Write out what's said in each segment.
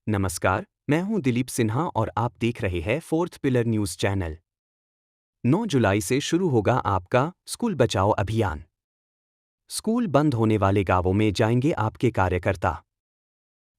नमस्कार, मैं हूं दिलीप सिन्हा और आप देख रहे हैं फोर्थ पिलर न्यूज चैनल। 9 जुलाई से शुरू होगा आपका स्कूल बचाओ अभियान। स्कूल बंद होने वाले गांवों में जाएंगे आपके कार्यकर्ता।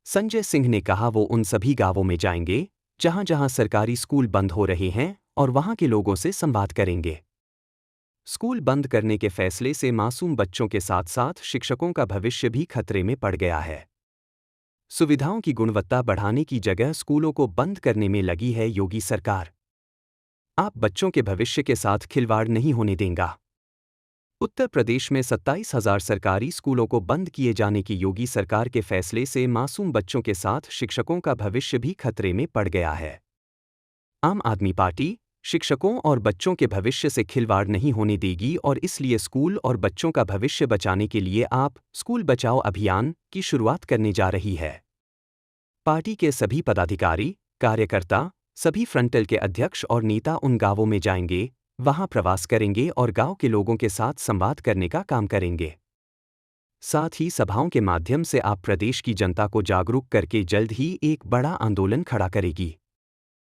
संजय सिंह ने कहा वो उन सभी गांवों में जाएंगे जहां जहां सरकारी स्कूल बंद हो रहे हैं और वहां के लोगों से संवाद करेंगे। स्कूल बंद करने के फैसले से मासूम बच्चों के साथ साथ शिक्षकों का भविष्य भी खतरे में पड़ गया है। सुविधाओं की गुणवत्ता बढ़ाने की जगह स्कूलों को बंद करने में लगी है योगी सरकार। आप बच्चों के भविष्य के साथ खिलवाड़ नहीं होने देंगे। उत्तर प्रदेश में 27,000 सरकारी स्कूलों को बंद किए जाने की योगी सरकार के फैसले से मासूम बच्चों के साथ शिक्षकों का भविष्य भी खतरे में पड़ गया है। आम आदमी पार्टी शिक्षकों और बच्चों के भविष्य से खिलवाड़ नहीं होने देगी और इसलिए स्कूल और बच्चों का भविष्य बचाने के लिए आप स्कूल बचाओ अभियान की शुरुआत करने जा रही है। पार्टी के सभी पदाधिकारी, कार्यकर्ता, सभी फ्रंटल के अध्यक्ष और नेता उन गांवों में जाएंगे, वहां प्रवास करेंगे और गांव के लोगों के साथ संवाद करने का काम करेंगे। साथ ही सभाओं के माध्यम से आप प्रदेश की जनता को जागरूक करके जल्द ही एक बड़ा आंदोलन खड़ा करेगी।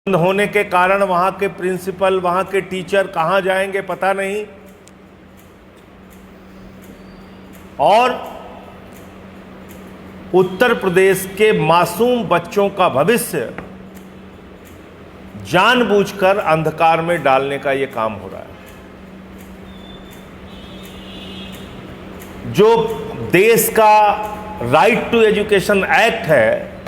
होने के कारण वहां के प्रिंसिपल, वहां के टीचर कहां जाएंगे पता नहीं, और उत्तर प्रदेश के मासूम बच्चों का भविष्य जानबूझकर अंधकार में डालने का यह काम हो रहा है। जो देश का राइट टू एजुकेशन एक्ट है,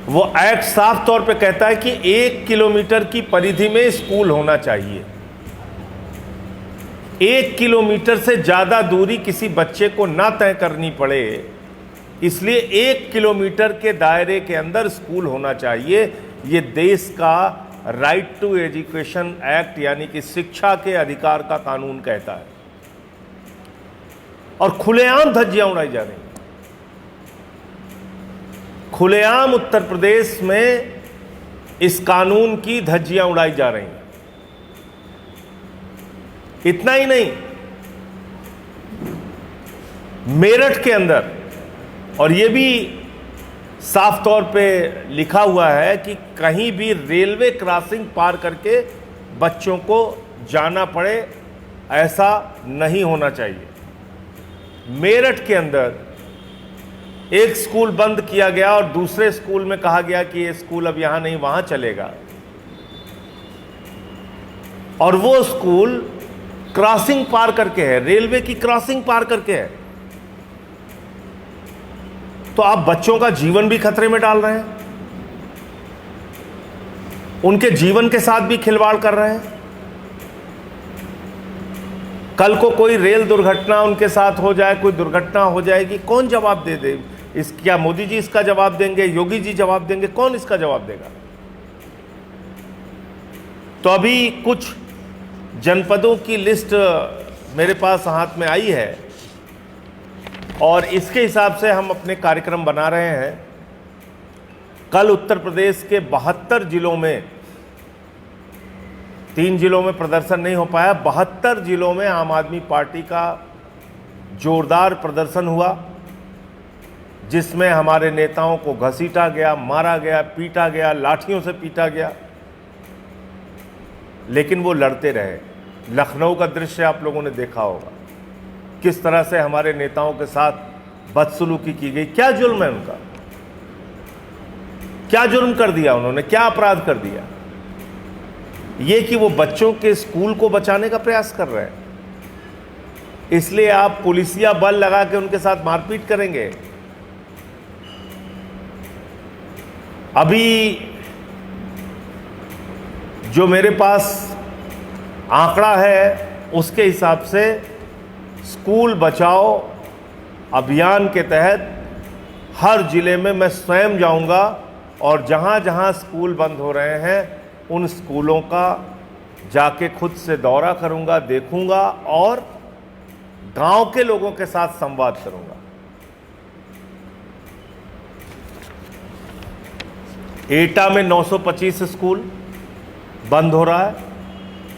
वो एक्ट साफ तौर पे कहता है कि 1 किलोमीटर की परिधि में स्कूल होना चाहिए। 1 किलोमीटर से ज्यादा दूरी किसी बच्चे को ना तय करनी पड़े, इसलिए 1 किलोमीटर के दायरे के अंदर स्कूल होना चाहिए। ये देश का राइट टू एजुकेशन एक्ट यानी कि शिक्षा के अधिकार का कानून कहता है, और खुलेआम धज्जियां उड़ाई जा रही हैं। खुलेआम उत्तर प्रदेश में इस कानून की धज्जियां उड़ाई जा रही हैं। इतना ही नहीं, मेरठ के अंदर, और यह भी साफ तौर पे लिखा हुआ है कि कहीं भी रेलवे क्रॉसिंग पार करके बच्चों को जाना पड़े, ऐसा नहीं होना चाहिए। मेरठ के अंदर एक स्कूल बंद किया गया और दूसरे स्कूल में कहा गया कि ये स्कूल अब यहां नहीं वहां चलेगा, और वो स्कूल क्रॉसिंग पार करके है, रेलवे की क्रॉसिंग पार करके है। तो आप बच्चों का जीवन भी खतरे में डाल रहे हैं, उनके जीवन के साथ भी खिलवाड़ कर रहे हैं। कल को कोई रेल दुर्घटना उनके साथ हो जाए, कोई दुर्घटना हो जाएगी, कौन जवाब दे? क्या मोदी जी इसका जवाब देंगे? योगी जी जवाब देंगे? कौन इसका जवाब देगा? तो अभी कुछ जनपदों की लिस्ट मेरे पास हाथ में आई है और इसके हिसाब से हम अपने कार्यक्रम बना रहे हैं। कल उत्तर प्रदेश के 72 जिलों में, 3 जिलों में प्रदर्शन नहीं हो पाया, 72 जिलों में आम आदमी पार्टी का जोरदार प्रदर्शन हुआ, जिसमें हमारे नेताओं को घसीटा गया, मारा गया, पीटा गया, लाठियों से पीटा गया, लेकिन वो लड़ते रहे। लखनऊ का दृश्य आप लोगों ने देखा होगा, किस तरह से हमारे नेताओं के साथ बदसलूकी की गई। क्या जुल्म है उनका? क्या जुर्म कर दिया उन्होंने? क्या अपराध कर दिया? ये कि वो बच्चों के स्कूल को बचाने का प्रयास कर रहे हैं, इसलिए आप पुलिसिया बल लगा के उनके साथ मारपीट करेंगे। अभी जो मेरे पास आंकड़ा है उसके हिसाब से स्कूल बचाओ अभियान के तहत हर जिले में मैं स्वयं जाऊंगा और जहां जहां स्कूल बंद हो रहे हैं उन स्कूलों का जाके खुद से दौरा करूंगा, देखूंगा और गांव के लोगों के साथ संवाद करूंगा। एटा में 925 स्कूल बंद हो रहा है,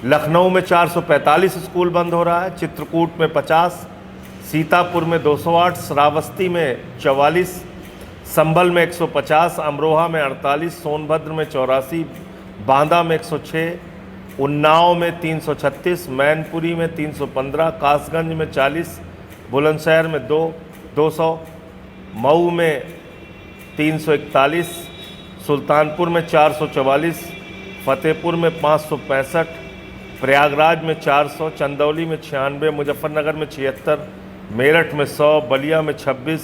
लखनऊ में 445 स्कूल बंद हो रहा है, चित्रकूट में 50, सीतापुर में 208, श्रावस्ती में 44, संभल में 150, अमरोहा में 48, सोनभद्र में 84, बांदा में 106, उन्नाव में 336, मैनपुरी में 315, कासगंज में 40, बुलंदशहर में 200, मऊ में 341, सुल्तानपुर में 444, फतेहपुर में 565, प्रयागराज में 400, चंदौली में 96, मुजफ्फरनगर में 76, मेरठ में 100, बलिया में 26,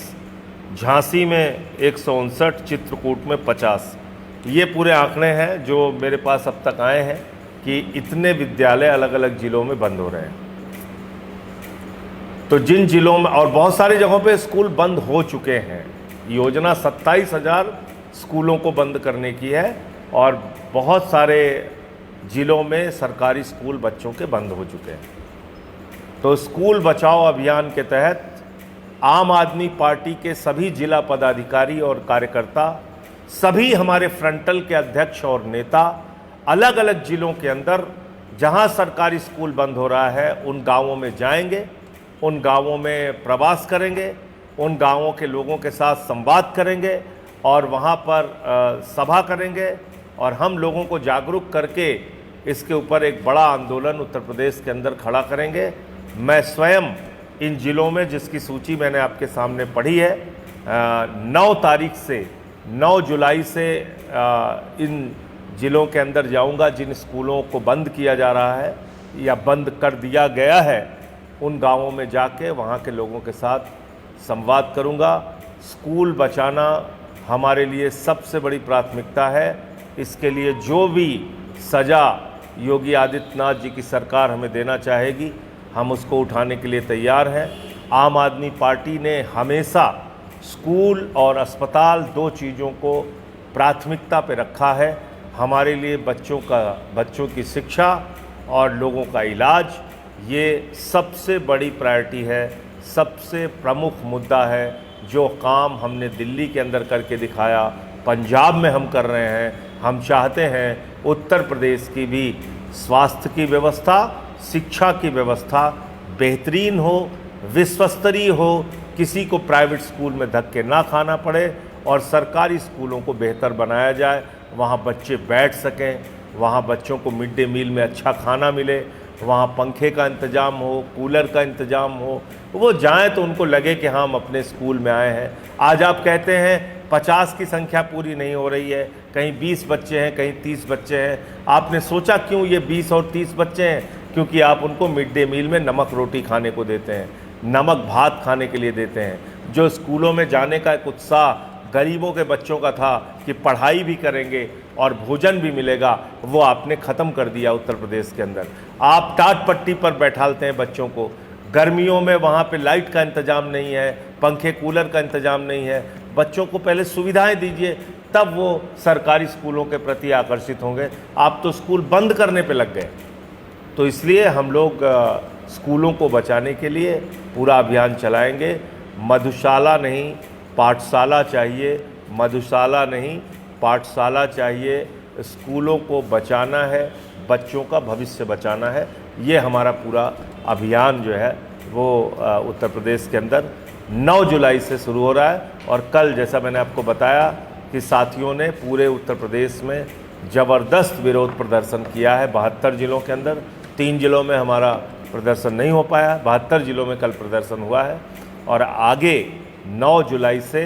झांसी में 159, चित्रकूट में 50। ये पूरे आंकड़े हैं जो मेरे पास अब तक आए हैं कि इतने विद्यालय अलग अलग ज़िलों में बंद हो रहे हैं। तो जिन जिलों में, और बहुत सारी जगहों पे स्कूल बंद हो चुके हैं, योजना 27,000 स्कूलों को बंद करने की है और बहुत सारे ज़िलों में सरकारी स्कूल बच्चों के बंद हो चुके हैं। तो स्कूल बचाओ अभियान के तहत आम आदमी पार्टी के सभी जिला पदाधिकारी और कार्यकर्ता, सभी हमारे फ्रंटल के अध्यक्ष और नेता अलग अलग ज़िलों के अंदर जहां सरकारी स्कूल बंद हो रहा है उन गांवों में जाएंगे, उन गांवों में प्रवास करेंगे, उन गांवों के लोगों के साथ संवाद करेंगे और वहां पर सभा करेंगे और हम लोगों को जागरूक करके इसके ऊपर एक बड़ा आंदोलन उत्तर प्रदेश के अंदर खड़ा करेंगे। मैं स्वयं इन ज़िलों में, जिसकी सूची मैंने आपके सामने पढ़ी है, 9 तारीख से 9 जुलाई से इन ज़िलों के अंदर जाऊंगा जिन स्कूलों को बंद किया जा रहा है या बंद कर दिया गया है। उन गांवों में जाके वहां के लोगों के साथ संवाद करूंगा। स्कूल बचाना हमारे लिए सबसे बड़ी प्राथमिकता है। इसके लिए जो भी सज़ा योगी आदित्यनाथ जी की सरकार हमें देना चाहेगी, हम उसको उठाने के लिए तैयार हैं। आम आदमी पार्टी ने हमेशा स्कूल और अस्पताल, 2 चीज़ों को प्राथमिकता पे रखा है। हमारे लिए बच्चों की शिक्षा और लोगों का इलाज, ये सबसे बड़ी प्रायोरिटी है, सबसे प्रमुख मुद्दा है। जो काम हमने दिल्ली के अंदर करके दिखाया, पंजाब में हम कर रहे हैं, हम चाहते हैं उत्तर प्रदेश की भी स्वास्थ्य की व्यवस्था, शिक्षा की व्यवस्था बेहतरीन हो, विश्वस्तरीय हो, किसी को प्राइवेट स्कूल में धक्के ना खाना पड़े और सरकारी स्कूलों को बेहतर बनाया जाए। वहाँ बच्चे बैठ सकें, वहाँ बच्चों को मिड डे मील में अच्छा खाना मिले, वहाँ पंखे का इंतज़ाम हो, कूलर का इंतज़ाम हो, वो जाएं तो उनको लगे कि हाँ हम अपने स्कूल में आए हैं। आज आप कहते हैं 50 की संख्या पूरी नहीं हो रही है, कहीं 20 बच्चे हैं, कहीं 30 बच्चे हैं। आपने सोचा क्यों ये 20 और 30 बच्चे हैं? क्योंकि आप उनको मिड डे मील में नमक रोटी खाने को देते हैं, नमक भात खाने के लिए देते हैं। जो स्कूलों में जाने का एक उत्साह गरीबों के बच्चों का था कि पढ़ाई भी करेंगे और भोजन भी मिलेगा, वो आपने ख़त्म कर दिया उत्तर प्रदेश के अंदर। आप टाट पट्टी पर बैठालते हैं बच्चों को, गर्मियों में वहाँ पे लाइट का इंतज़ाम नहीं है, पंखे कूलर का इंतज़ाम नहीं है। बच्चों को पहले सुविधाएं दीजिए, तब वो सरकारी स्कूलों के प्रति आकर्षित होंगे। आप तो स्कूल बंद करने पे लग गए। तो इसलिए हम लोग स्कूलों को बचाने के लिए पूरा अभियान चलाएंगे। मधुशाला नहीं पाठशाला चाहिए, मधुशाला नहीं पाठशाला चाहिए। स्कूलों को बचाना है, बच्चों का भविष्य बचाना है। ये हमारा पूरा अभियान जो है वो उत्तर प्रदेश के अंदर 9 जुलाई से शुरू हो रहा है। और कल जैसा मैंने आपको बताया कि साथियों ने पूरे उत्तर प्रदेश में ज़बरदस्त विरोध प्रदर्शन किया है 72 ज़िलों के अंदर। 3 ज़िलों में हमारा प्रदर्शन नहीं हो पाया, 72 ज़िलों में कल प्रदर्शन हुआ है। और आगे 9 जुलाई से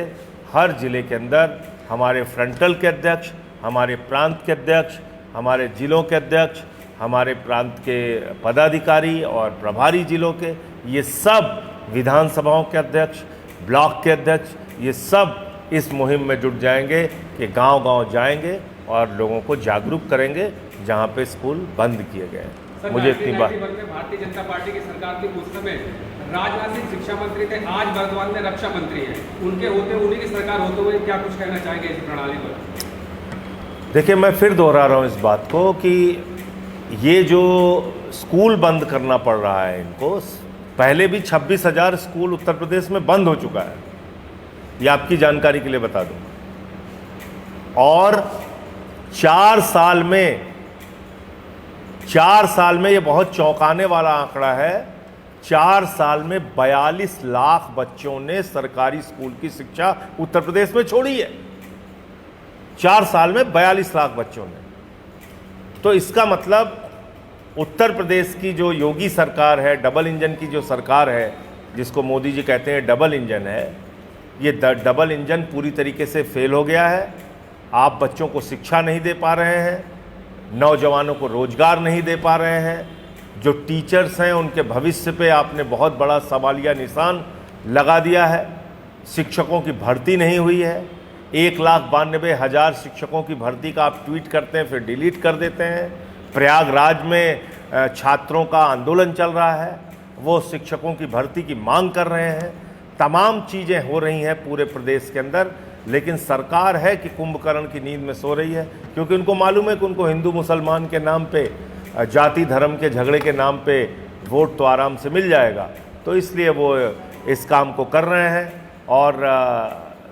हर ज़िले के अंदर हमारे फ्रंटल के अध्यक्ष, हमारे प्रांत के अध्यक्ष, हमारे ज़िलों के अध्यक्ष, हमारे प्रांत के पदाधिकारी और प्रभारी ज़िलों के, ये सब विधानसभाओं के अध्यक्ष, ब्लॉक के अध्यक्ष, ये सब इस मुहिम में जुट जाएंगे कि गांव-गांव जाएंगे और लोगों को जागरूक करेंगे जहां पे स्कूल बंद किए गए हैं। मुझे इतनी बात। भारतीय जनता पार्टी की सरकार थी, उस समय राजनाथ सिंह शिक्षा मंत्री थे, आज वर्तमान में रक्षा मंत्री हैं। उनके होते, उन्हीं की सरकार होते हुए क्या कुछ कहना चाहेंगे इस प्रणाली पर? देखिए, मैं फिर दोहरा रहा हूँ इस बात को कि ये जो स्कूल बंद करना पड़ रहा है इनको, पहले भी 26,000 स्कूल उत्तर प्रदेश में बंद हो चुका है, ये आपकी जानकारी के लिए बता दूं। और 4 साल में ये बहुत चौंकाने वाला आंकड़ा है 4 साल में 42 लाख बच्चों ने सरकारी स्कूल की शिक्षा उत्तर प्रदेश में छोड़ी है। 4 साल में 42 लाख बच्चों ने। तो इसका मतलब उत्तर प्रदेश की जो योगी सरकार है, डबल इंजन की जो सरकार है, जिसको मोदी जी कहते हैं डबल इंजन है, ये डबल इंजन पूरी तरीके से फेल हो गया है। आप बच्चों को शिक्षा नहीं दे पा रहे हैं, नौजवानों को रोजगार नहीं दे पा रहे हैं, जो टीचर्स हैं उनके भविष्य पे आपने बहुत बड़ा सवालिया निशान लगा दिया है। शिक्षकों की भर्ती नहीं हुई है। 1,92,000 शिक्षकों की भर्ती का आप ट्वीट करते हैं, फिर डिलीट कर देते हैं। प्रयागराज में छात्रों का आंदोलन चल रहा है, वो शिक्षकों की भर्ती की मांग कर रहे हैं। तमाम चीज़ें हो रही हैं पूरे प्रदेश के अंदर, लेकिन सरकार है कि कुंभकर्ण की नींद में सो रही है, क्योंकि उनको मालूम है कि उनको हिंदू मुसलमान के नाम पे, जाति धर्म के झगड़े के नाम पे वोट तो आराम से मिल जाएगा। तो इसलिए वो इस काम को कर रहे हैं और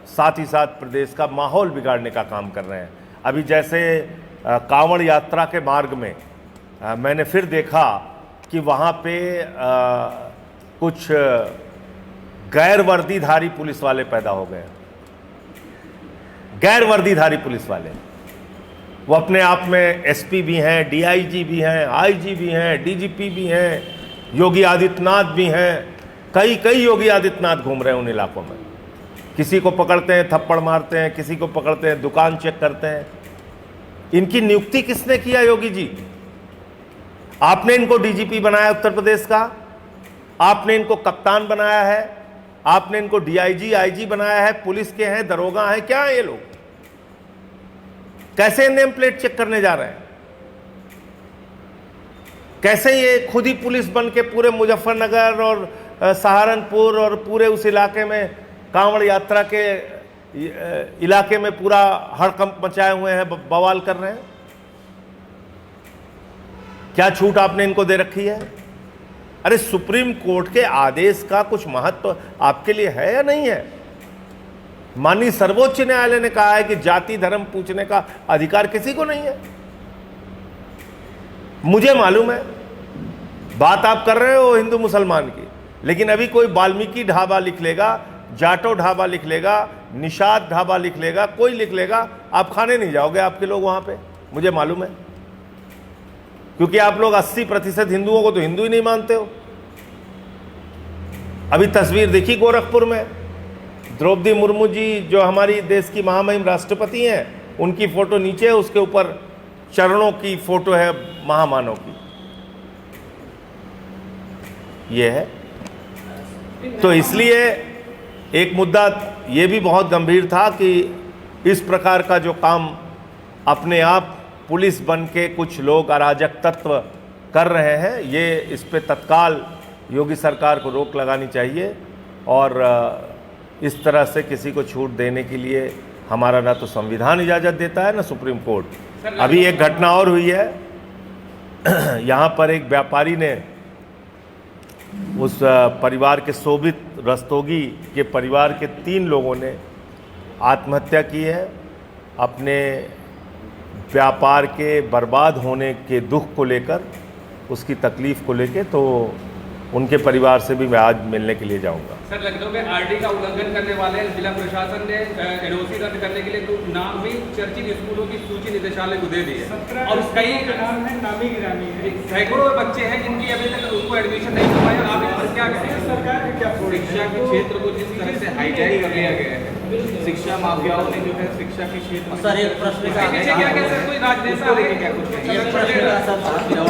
साथ ही साथ प्रदेश का माहौल बिगाड़ने का काम कर रहे हैं। अभी जैसे कांवड़ यात्रा के मार्ग में मैंने फिर देखा कि वहाँ पे कुछ गैर वर्दीधारी पुलिस वाले पैदा हो गए। गैर वर्दीधारी पुलिस वाले, वो अपने आप में एसपी भी हैं, डीआईजी भी हैं, आईजी भी हैं, डीजीपी भी हैं, योगी आदित्यनाथ भी हैं। कई योगी आदित्यनाथ घूम रहे हैं उन इलाकों में। किसी को पकड़ते हैं थप्पड़ मारते हैं, किसी को पकड़ते हैं दुकान चेक करते हैं। इनकी नियुक्ति किसने किया? योगी जी। आपने इनको डीजीपी बनाया उत्तर प्रदेश का, आपने इनको कप्तान बनाया है, आपने इनको डीआईजी आईजी बनाया है, पुलिस के हैं, दरोगा हैं, क्या है ये लोग? कैसे नेम प्लेट चेक करने जा रहे हैं? कैसे ये खुद ही पुलिस बन के पूरे मुजफ्फरनगर और सहारनपुर और पूरे उस इलाके में, कांवड़ यात्रा के इलाके में पूरा हड़कंप मचाए हुए हैं, बवाल कर रहे हैं? क्या छूट आपने इनको दे रखी है? अरे सुप्रीम कोर्ट के आदेश का कुछ महत्व आपके लिए है या नहीं है? माननीय सर्वोच्च न्यायालय ने कहा है कि जाति धर्म पूछने का अधिकार किसी को नहीं है। मुझे मालूम है बात आप कर रहे हो हिंदू मुसलमान की, लेकिन अभी कोई वाल्मीकि ढाबा लिख लेगा, जाटो ढाबा लिख लेगा, निषाद ढाबा लिख लेगा, कोई लिख लेगा, आप खाने नहीं जाओगे आपके लोग वहां पे, मुझे मालूम है। क्योंकि आप लोग 80% हिंदुओं को तो हिंदू ही नहीं मानते हो। अभी तस्वीर देखी गोरखपुर में, द्रौपदी मुर्मू जी जो हमारी देश की महामहिम राष्ट्रपति हैं, उनकी फोटो नीचे है, उसके ऊपर चरणों की फोटो है महामानव की। ये है। तो इसलिए एक मुद्दा ये भी बहुत गंभीर था कि इस प्रकार का जो काम अपने आप पुलिस बन के कुछ लोग अराजक तत्व कर रहे हैं, ये इस पे तत्काल योगी सरकार को रोक लगानी चाहिए। और इस तरह से किसी को छूट देने के लिए हमारा ना तो संविधान इजाज़त देता है, ना सुप्रीम कोर्ट। अभी एक घटना और हुई है, यहाँ पर एक व्यापारी ने उस परिवार के शोभित रस्तोगी के परिवार के 3 लोगों ने आत्महत्या की है अपने व्यापार के बर्बाद होने के दुख को लेकर, उसकी तकलीफ़ को लेकर। तो उनके परिवार से भी मैं आज मिलने के लिए जाऊंगा। सर, लखनऊ में आरडी का उल्लंघन करने वाले जिला प्रशासन ने एनओसी रद्द करने के लिए तो नाम भी चर्चित स्कूलों की सूची निदेशालय को दे दी है, और कई नाम है नामी गिरामी है, सैकड़ों बच्चे हैं जिनकी अभी तक उनको एडमिशन नहीं हुआ है। आप इस पर क्या कहें? सरकार ने क्या शिक्षा के क्षेत्र को जिस तरह से हाईजैक कर लिया गया है, शिक्षा माफियाओं ने जो है शिक्षा के क्षेत्र में। सर, एक प्रश्न का कोई राजनेता है क्या? कुछ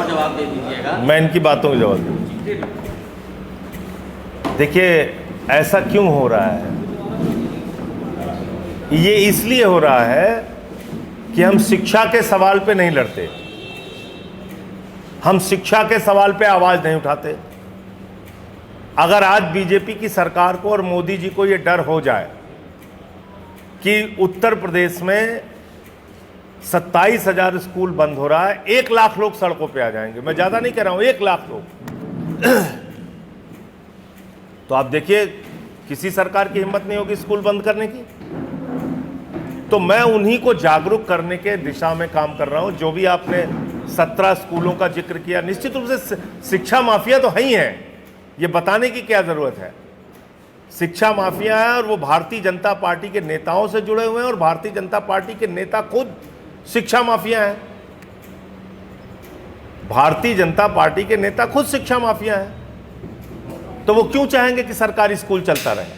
जवाब दे दीजिएगा। मैं इनकी बातों का जवाब दूँ। देखिए, ऐसा क्यों हो रहा है? ये इसलिए हो रहा है कि हम शिक्षा के सवाल पे नहीं लड़ते, हम शिक्षा के सवाल पे आवाज नहीं उठाते। अगर आज बीजेपी की सरकार को और मोदी जी को ये डर हो जाए कि उत्तर प्रदेश में 27,000 स्कूल बंद हो रहा है, 1 लाख लोग सड़कों पे आ जाएंगे, मैं ज्यादा नहीं कह रहा हूं, 1 लाख लोग तो आप देखिए किसी सरकार की हिम्मत नहीं होगी स्कूल बंद करने की। तो मैं उन्हीं को जागरूक करने के दिशा में काम कर रहा हूं। जो भी आपने 17 स्कूलों का जिक्र किया, निश्चित रूप से शिक्षा माफिया तो है ही हैं, ये बताने की क्या ज़रूरत है? शिक्षा माफिया है और वो भारतीय जनता पार्टी के नेताओं से जुड़े हुए हैं और भारतीय जनता पार्टी के नेता खुद शिक्षा माफिया हैं। भारतीय जनता पार्टी के नेता खुद शिक्षा माफिया हैं। तो वो क्यों चाहेंगे कि सरकारी स्कूल चलता रहे?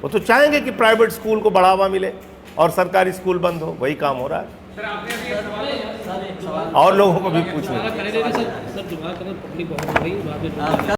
वो तो चाहेंगे कि प्राइवेट स्कूल को बढ़ावा मिले और सरकारी स्कूल बंद हो। वही काम हो रहा है। सर आपने अभी एक सवाल और लोगों को भी पूछना। सर दुआ करना पब्लिक बहुत हो गई बाद में